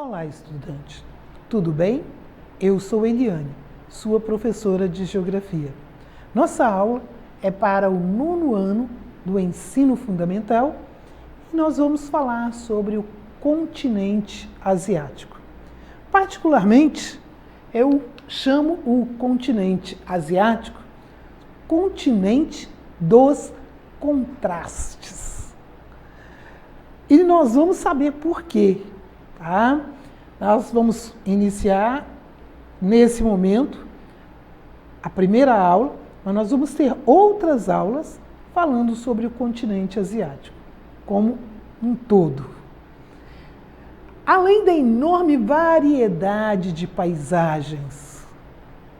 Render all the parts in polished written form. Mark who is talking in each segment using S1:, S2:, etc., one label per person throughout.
S1: Olá, estudante. Tudo bem? Eu sou Eliane, sua professora de Geografia. Nossa aula é para o 9º ano do ensino fundamental e nós vamos falar sobre o continente asiático. Particularmente, eu chamo o continente asiático continente dos contrastes. E nós vamos saber por quê, tá? Nós vamos iniciar nesse momento a primeira aula, mas nós vamos ter outras aulas falando sobre o continente asiático como um todo. Além da enorme variedade de paisagens.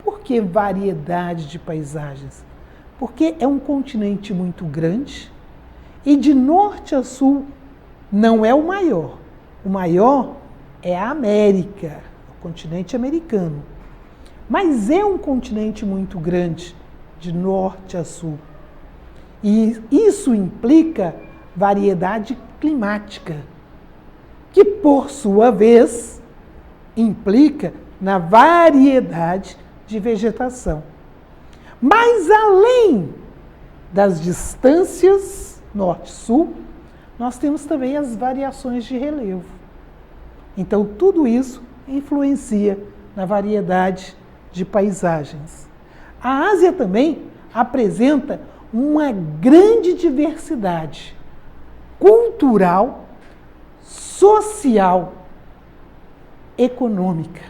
S1: Por que variedade de paisagens? Porque é um continente muito grande e de norte a sul não é o maior. O maior é a América, o continente americano. Mas é um continente muito grande, de norte a sul. E isso implica variedade climática, que por sua vez implica na variedade de vegetação. Mas além das distâncias norte-sul, nós temos também as variações de relevo. Então, tudo isso influencia na variedade de paisagens. A Ásia também apresenta uma grande diversidade cultural, social, econômica.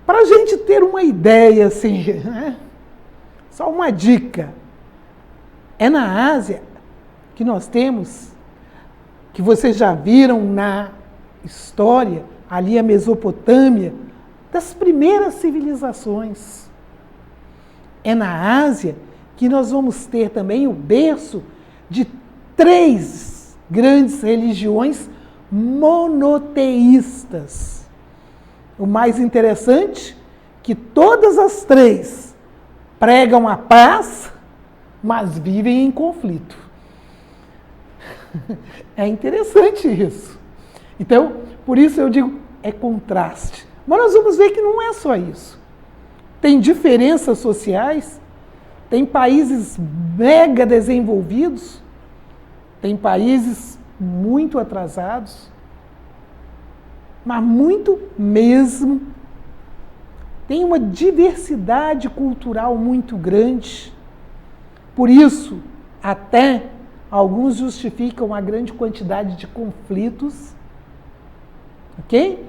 S1: Para a gente ter uma ideia, assim, né? Só uma dica, é na Ásia que nós temos, que vocês já viram na história, ali a Mesopotâmia, das primeiras civilizações. É na Ásia que nós vamos ter também o berço de 3 grandes religiões monoteístas. O mais interessante, que todas as 3 pregam a paz, mas vivem em conflito. É interessante isso. Então, por isso eu digo, é contraste. Mas nós vamos ver que não é só isso. Tem diferenças sociais, tem países mega desenvolvidos, tem países muito atrasados, mas muito mesmo. Tem uma diversidade cultural muito grande. Por isso, até alguns justificam a grande quantidade de conflitos, ok?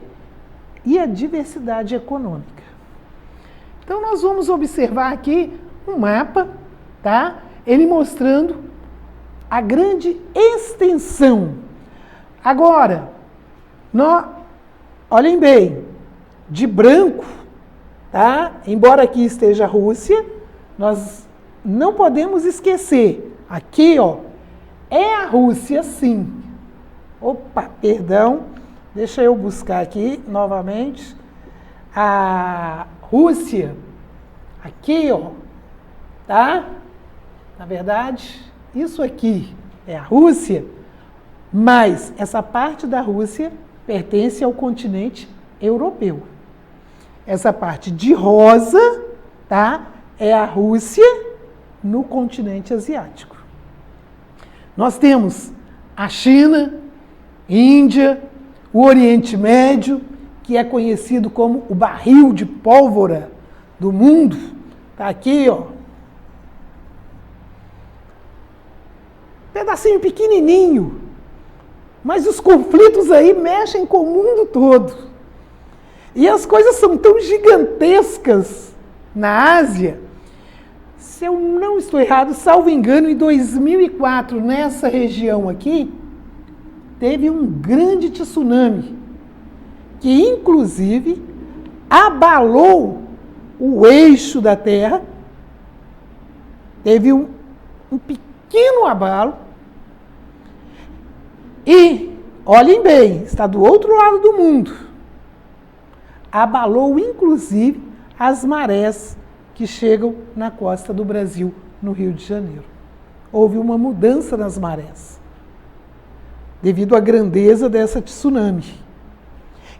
S1: E a diversidade econômica. Então, nós vamos observar aqui um mapa, tá? Ele mostrando a grande extensão. Agora, olhem bem, de branco, tá? Embora aqui esteja a Rússia, nós não podemos esquecer, aqui, ó, é a Rússia, sim. Opa, perdão, deixa eu buscar aqui novamente. A Rússia, aqui, ó, tá? Na verdade, isso aqui é a Rússia, mas essa parte da Rússia pertence ao continente europeu. Essa parte de rosa, tá? É a Rússia no continente asiático. Nós temos a China, Índia, o Oriente Médio, que é conhecido como o barril de pólvora do mundo. Está aqui, ó. Pedacinho pequenininho. Mas os conflitos aí mexem com o mundo todo. E as coisas são tão gigantescas na Ásia. Se eu não estou errado, salvo engano, em 2004, nessa região aqui, teve um grande tsunami, que inclusive abalou o eixo da Terra, teve um pequeno abalo, e, olhem bem, está do outro lado do mundo, abalou inclusive as marés que chegam na costa do Brasil, no Rio de Janeiro. Houve uma mudança nas marés. devido à grandeza dessa tsunami.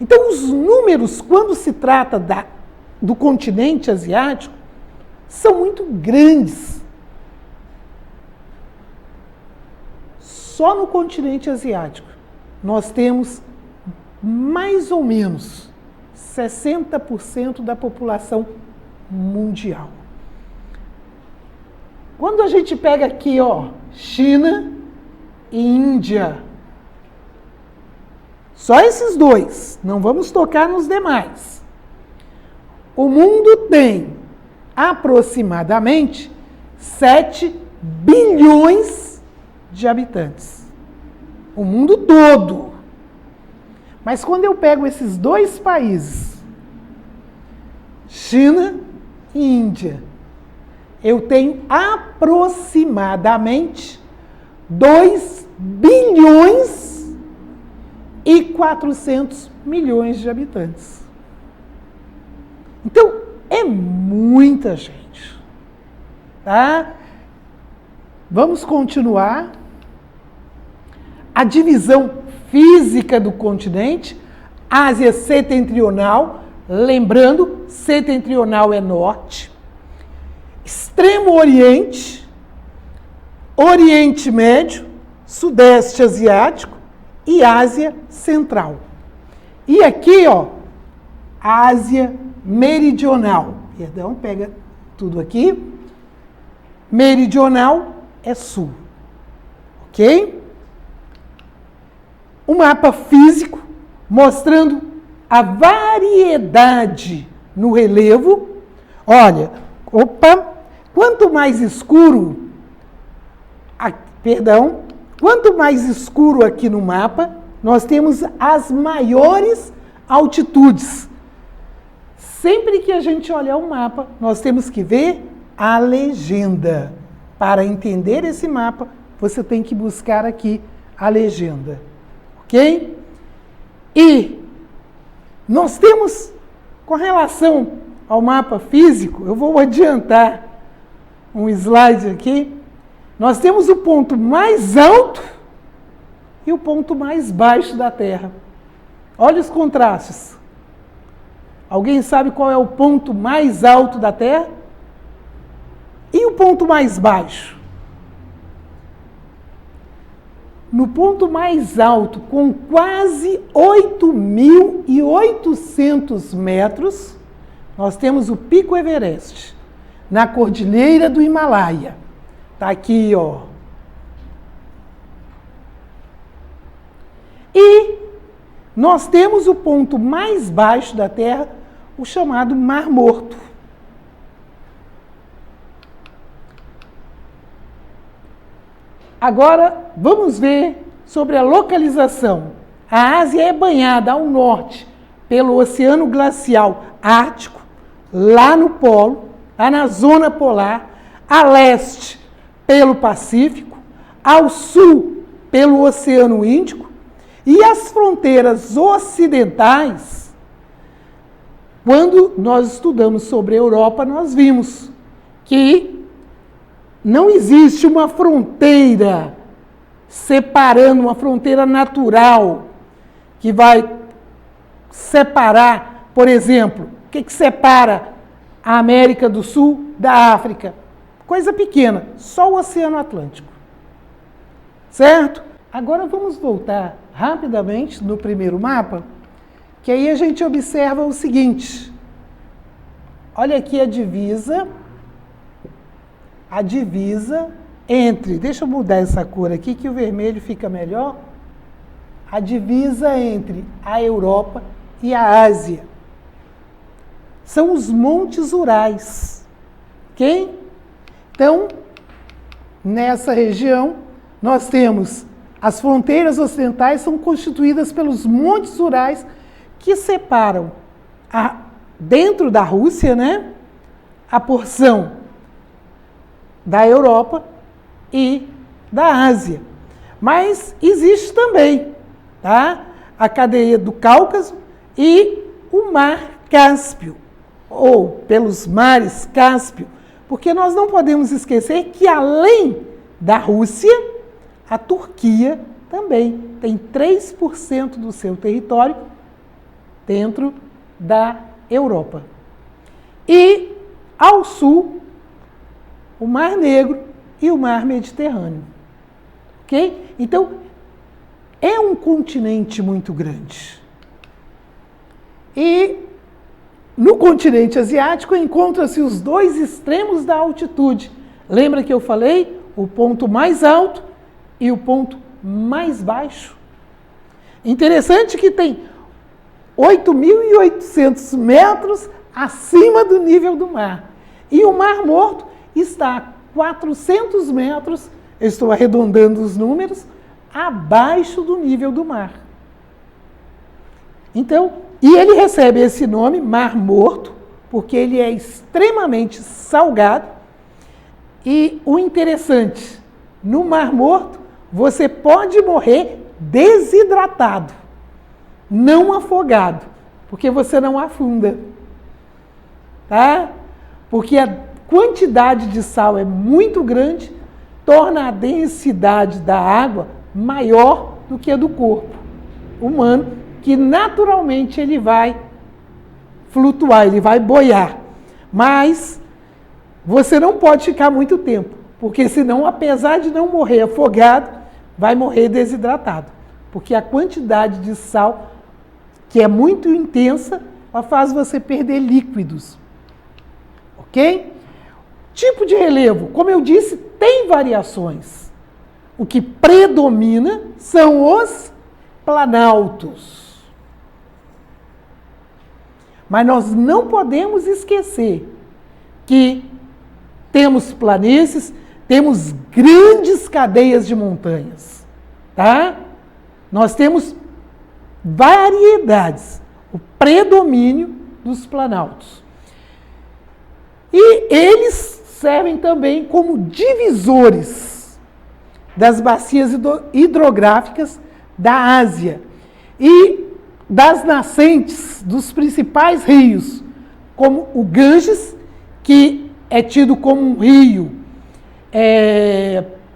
S1: Então, os números, quando se trata do continente asiático, são muito grandes. Só no continente asiático, nós temos mais ou menos 60% da população mundial. Quando a gente pega aqui, ó, China e Índia, só esses dois, não vamos tocar nos demais. O mundo tem aproximadamente 7 bilhões de habitantes. O mundo todo. Mas quando eu pego esses dois países, China e Índia, eu tenho aproximadamente 2 bilhões e 400 milhões de habitantes. Então, é muita gente. Tá? Vamos continuar. A divisão física do continente, Ásia Setentrional, lembrando, setentrional é norte, Extremo Oriente, Oriente Médio, Sudeste Asiático e Ásia Central. E aqui, ó, Ásia Meridional. Perdão, pega tudo aqui. Meridional é sul. Ok? Um mapa físico mostrando a variedade no relevo. Olha, quanto mais escuro, quanto mais escuro aqui no mapa, nós temos as maiores altitudes. Sempre que a gente olhar o mapa, nós temos que ver a legenda. Para entender esse mapa, você tem que buscar aqui a legenda. Ok? E nós temos, com relação ao mapa físico, eu vou adiantar um slide aqui, nós temos o ponto mais alto e o ponto mais baixo da Terra. Olha os contrastes. Alguém sabe qual é o ponto mais alto da Terra? E o ponto mais baixo? No ponto mais alto, com quase 8.800 metros, nós temos o Pico Everest, na Cordilheira do Himalaia. Está aqui, ó. E nós temos o ponto mais baixo da Terra, o chamado Mar Morto. Agora, vamos ver sobre a localização. A Ásia é banhada ao norte pelo Oceano Glacial Ártico, lá no Polo, lá na Zona Polar, a leste pelo Pacífico, ao sul pelo Oceano Índico, e as fronteiras ocidentais, quando nós estudamos sobre a Europa, nós vimos que não existe uma fronteira separando, uma fronteira natural, que vai separar, por exemplo, o que separa a América do Sul da África? Coisa pequena, só o Oceano Atlântico. Certo? Agora vamos voltar rapidamente no primeiro mapa, que aí a gente observa o seguinte. Olha aqui a divisa entre, deixa eu mudar essa cor aqui que o vermelho fica melhor, a divisa entre a Europa e a Ásia. São os Montes Urais, ok? Então, nessa região, nós temos as fronteiras ocidentais são constituídas pelos Montes Urais que separam, dentro da Rússia, né, a porção da Europa e da Ásia. Mas existe também, tá, a cadeia do Cáucaso e o Mar Cáspio, ou pelos mares Cáspio, porque nós não podemos esquecer que além da Rússia, a Turquia também tem 3% do seu território dentro da Europa. E ao sul, o Mar Negro e o Mar Mediterrâneo. Ok? Então, é um continente muito grande. E no continente asiático encontram-se os dois extremos da altitude. Lembra que eu falei? O ponto mais alto e o ponto mais baixo. Interessante que tem 8.800 metros acima do nível do mar. E o Mar Morto está a 400 metros, eu estou arredondando os números, abaixo do nível do mar. Então, e ele recebe esse nome, Mar Morto, porque ele é extremamente salgado. E o interessante, no Mar Morto, você pode morrer desidratado, não afogado, porque você não afunda. Tá? Porque a quantidade de sal é muito grande, torna a densidade da água maior do que a do corpo humano, que naturalmente ele vai flutuar, ele vai boiar. Mas você não pode ficar muito tempo, porque senão, apesar de não morrer afogado, vai morrer desidratado. Porque a quantidade de sal, que é muito intensa, ela faz você perder líquidos. Ok? Tipo de relevo, como eu disse, tem variações. O que predomina são os planaltos. Mas nós não podemos esquecer que temos planícies, temos grandes cadeias de montanhas, tá? Nós temos variedades, o predomínio dos planaltos. E eles servem também como divisores das bacias hidrográficas da Ásia e das nascentes dos principais rios, como o Ganges, que é tido como um rio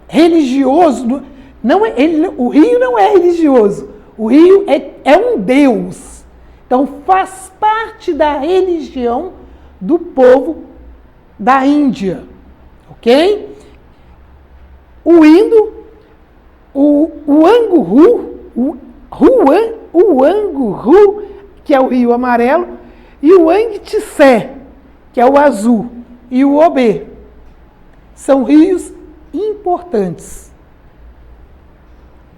S1: religioso. O rio não é religioso, o rio é um deus. Então faz parte da religião do povo da Índia, ok? O Indo, o Anguru, o Anguru, que é o rio amarelo, e o Yangtze, que é o azul, e o Obê. São rios importantes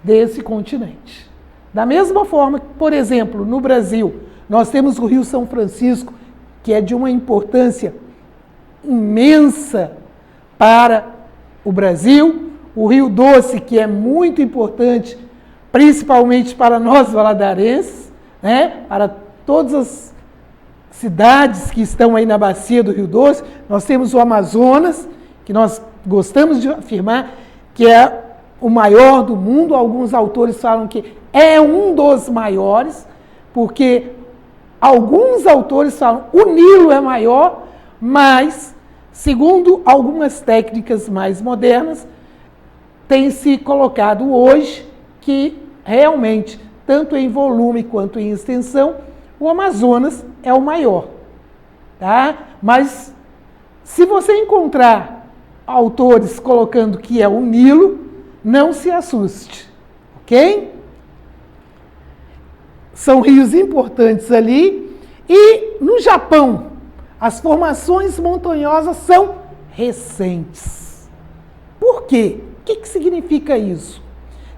S1: desse continente. Da mesma forma que, por exemplo, no Brasil, nós temos o Rio São Francisco, que é de uma importância imensa para o Brasil, o Rio Doce, que é muito importante, principalmente para nós valadarenses, né? Para todas as cidades que estão aí na bacia do Rio Doce. Nós temos o Amazonas, que nós gostamos de afirmar que é o maior do mundo. Alguns autores falam que é um dos maiores, porque alguns autores falam que o Nilo é maior, mas, segundo algumas técnicas mais modernas, tem se colocado hoje que realmente, tanto em volume quanto em extensão, o Amazonas é o maior. Tá? Mas, se você encontrar autores colocando que é o Nilo, não se assuste, ok? São rios importantes ali. E no Japão, as formações montanhosas são recentes. Por quê? O que significa isso?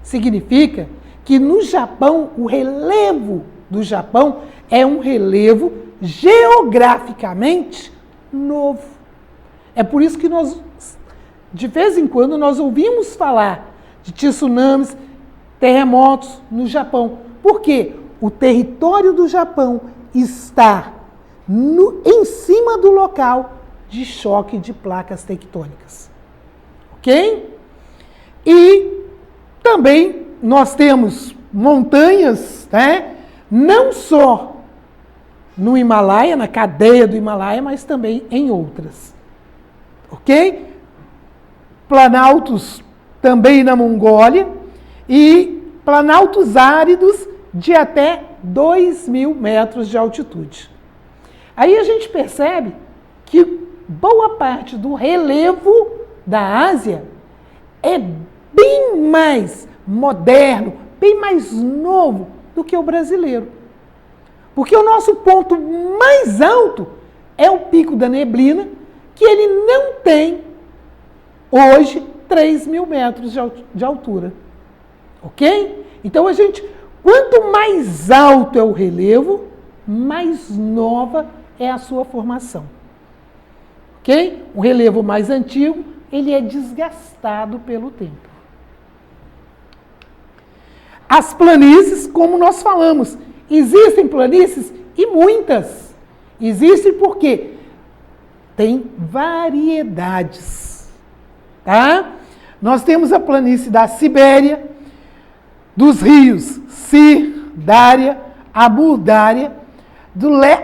S1: Significa que no Japão, o relevo do Japão é um relevo geograficamente novo. É por isso que nós, de vez em quando, nós ouvimos falar de tsunamis, terremotos no Japão. Por quê? O território do Japão está em cima do local de choque de placas tectônicas. Ok? E também nós temos montanhas, né? Não só no Himalaia, na cadeia do Himalaia, mas também em outras. Ok? Planaltos também na Mongólia, e planaltos áridos de até 2.000 metros de altitude. Aí a gente percebe que boa parte do relevo da Ásia é bem mais moderno, bem mais novo do que o brasileiro. Porque o nosso ponto mais alto é o Pico da Neblina, que ele não tem, hoje, 3.000 metros de altura. Ok? Então, quanto mais alto é o relevo, mais nova é a sua formação. Ok? O relevo mais antigo, ele é desgastado pelo tempo. As planícies, como nós falamos, existem planícies e muitas. Existem porque tem variedades. Tá? Nós temos a planície da Sibéria, dos rios Sir, Dária, Amur Dária,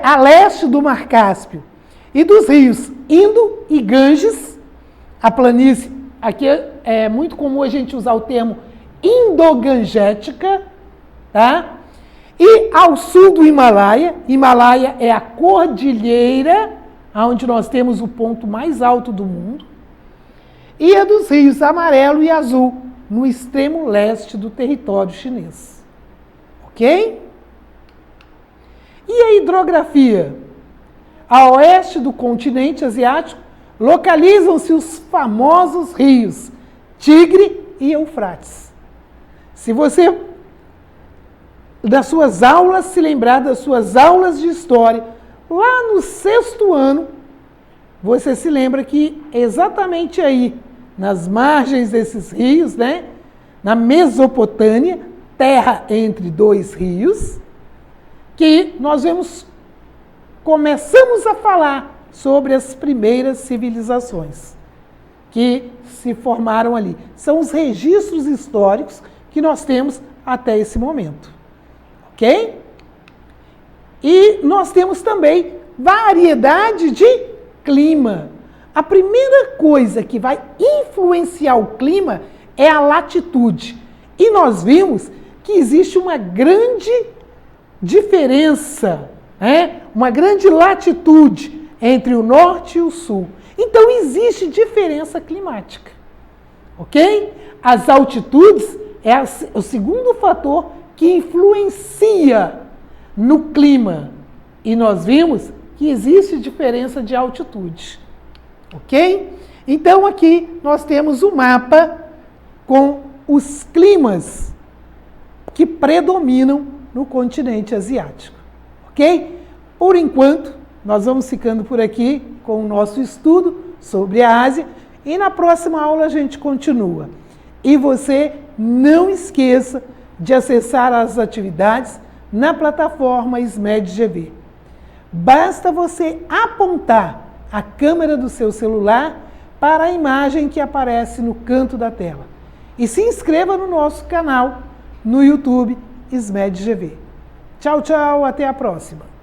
S1: a leste do Mar Cáspio, e dos rios Indo e Ganges. A planície, aqui é muito comum a gente usar o termo indogangética, tá? E ao sul do Himalaia, Himalaia é a cordilheira, onde nós temos o ponto mais alto do mundo, e a dos rios Amarelo e Azul, no extremo leste do território chinês. Ok? E a hidrografia? A oeste do continente asiático, localizam-se os famosos rios Tigre e Eufrates. Se você, das suas aulas, se lembrar das suas aulas de história, lá no 6º ano, você se lembra que exatamente aí, nas margens desses rios, né, na Mesopotâmia, terra entre 2 rios, que nós começamos a falar sobre as primeiras civilizações que se formaram ali. São os registros históricos que nós temos até esse momento. Ok? E nós temos também variedade de clima. A primeira coisa que vai influenciar o clima é a latitude. E nós vimos que existe uma grande diferença, né? Uma grande latitude entre o norte e o sul. Então, existe diferença climática. Ok? As altitudes é o segundo fator que influencia no clima. E nós vimos que existe diferença de altitude. Ok? Então, aqui nós temos o mapa com os climas que predominam no continente asiático. Ok? Por enquanto, nós vamos ficando por aqui com o nosso estudo sobre a Ásia e na próxima aula a gente continua. E você não esqueça de acessar as atividades na plataforma SMED-GV. Basta você apontar a câmera do seu celular para a imagem que aparece no canto da tela. E se inscreva no nosso canal no YouTube SMED-GV. Tchau, tchau, até a próxima.